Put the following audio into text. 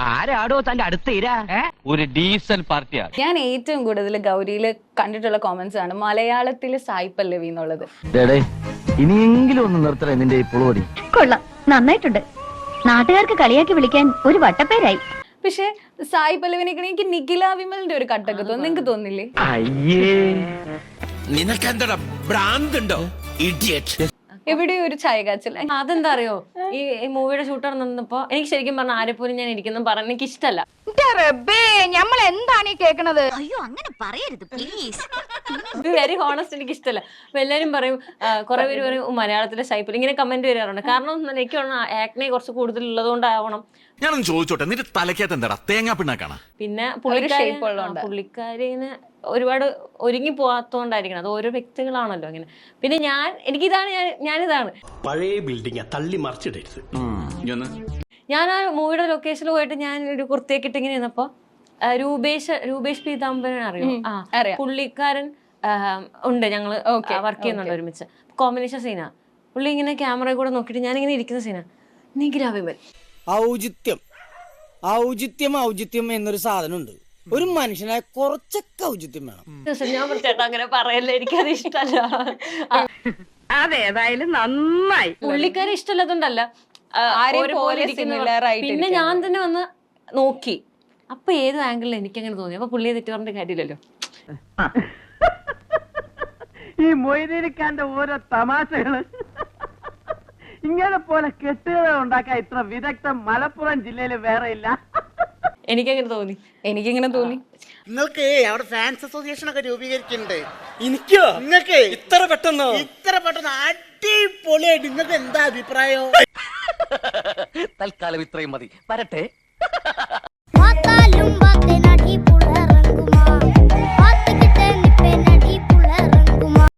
ആരാടോ തന്റെ അടുത്ത് ഒരു ഡീസന്റ് പാർട്ടിയാണ്. ഞാൻ ഏറ്റവും കൂടുതൽ ഗൗരിയില് കണ്ടിട്ടുള്ള കോമന്റ്സ് ആണ് മലയാളത്തില് സായി പല്ലവി എന്നുള്ളത്. ഇനിയെങ്കിലും ഒന്ന് നിർത്തണേ നിന്റെ ഈ പുളുപടി. കൊള്ളാം, നന്നായിട്ടുണ്ട്. നാട്ടുകാർക്ക് കളിയാക്കി വിളിക്കാൻ ഒരു വട്ടപ്പേരായി. പക്ഷെ സായി പല്ലവിനേക്കാൾ എനിക്ക് നിഖില വിമലിന്റെ ഒരു കട്ടൊക്കെ തോന്നുന്നു. നിങ്ങക്ക് തോന്നില്ലേ? അയ്യേ, നിനക്കെന്താ ഭ്രാന്തുണ്ടോ ഇഡിയറ്റ്? എവിടെയോ ഒരു ചായകാച്ചൽ. അതെന്താ അറിയോ, ഈ മൂവിയുടെ ഷൂട്ടർ നിന്നപ്പോ എനിക്ക് ശരിക്കും പറഞ്ഞ ആരെപ്പോലും ഞാൻ ഇരിക്കുന്നു പറഞ്ഞ എനിക്ക് ഇഷ്ടമല്ല. നമ്മൾ എന്താണ് ഈ കേൾക്കണത്? അയ്യോ, അങ്ങനെ പറയരുത് പ്ലീസ്. വെരി ഹോണസ്റ്റ്, എനിക്ക് ഇഷ്ടമല്ല. അപ്പൊ എല്ലാരും പറയും, കുറെ പേര് പറയും മലയാളത്തിലെ ഷൈപ്പിൽ ഇങ്ങനെ കമന്റ് വരാറുണ്ട്. കാരണം എനിക്ക് ആക്നെ കുറച്ച് കൂടുതൽ ഉള്ളതുകൊണ്ടാവണം. ഞാനൊന്ന് ചോദിച്ചോട്ടെ, നിന്റെ തലക്കകത്ത് എന്താടാ തേങ്ങാ പിണ്ണാക്കാണ്? പിന്നെ പുള്ളിക്കാരി ഇങ്ങനെ ഒരുപാട് ഒരുങ്ങി പോവാത്തോണ്ടായിരിക്കണം. അത് ഓരോ വ്യക്തികളാണല്ലോ അങ്ങനെ. പിന്നെ എനിക്കിതാണ് ഞാനിതാണ് പഴയ ബിൽഡിംഗ് തള്ളി മറിച്ചിടരുത്. ഞാൻ ആ മൂവിയുടെ ലൊക്കേഷനിൽ പോയിട്ട് ഞാൻ ഒരു കുർത്തിയൊക്കെ ഇട്ട് ഇങ്ങനെ നിന്നപ്പോ രൂപേഷ് പീതാംബരൻ അറിയോ? പുള്ളിക്കാരൻ ഉണ്ട്, ഞങ്ങള് വർക്ക് ചെയ്യുന്നുണ്ട് ഒരുമിച്ച്. കോമ്പിനേഷൻ സീനാ. പുള്ളി ഇങ്ങനെ ക്യാമറ കൂടെ നോക്കിയിട്ട് ഞാനിങ്ങനെ ഇരിക്കുന്ന സീനാ. നിഖില വിമൽ. ഔചിത്യം എന്നൊരു സാധനമുണ്ട്. ഒരു മനുഷ്യനായ കുറച്ചൊക്കെ ഔചിത്യം വേണം. ഞാൻ ചേട്ടാ അങ്ങനെ പറയല്ലേ, എനിക്കത് ഇഷ്ടമല്ല. അതേതായാലും നന്നായി. പുള്ളിക്കാരെ ഇഷ്ടമല്ലാത്തോണ്ടല്ല, പിന്നെ ഞാൻ തന്നെ വന്ന് നോക്കി. അപ്പൊ ഏത് ആംഗിളിൽ എനിക്കങ്ങനെ തോന്നി. അപ്പൊ പുള്ളിയെ തെറ്റു പറഞ്ഞ കാര്യമില്ലല്ലോ. ഈ മൊയ്തീനിക്കാന്റെ ഓരോ തമാശകള് ഇങ്ങനെ പോലെ കെട്ടുകഥ ഉണ്ടാക്കാൻ ഇത്ര വിദഗ്ധം മലപ്പുറം ജില്ലയിൽ വേറെ ഇല്ല. എനിക്കങ്ങനെ തോന്നി. നിങ്ങൾക്ക് അവിടെ ഫാൻസ് അസോസിയേഷൻ ഒക്കെ രൂപീകരിക്കുന്നുണ്ട്. എനിക്കോ? നിങ്ങൾക്ക് ഇത്ര പെട്ടെന്ന് അടിപൊളിയായിട്ട്. നിങ്ങൾക്ക് എന്താ അഭിപ്രായം? തൽക്കാലം ഇത്രയും മതി. വരട്ടെ.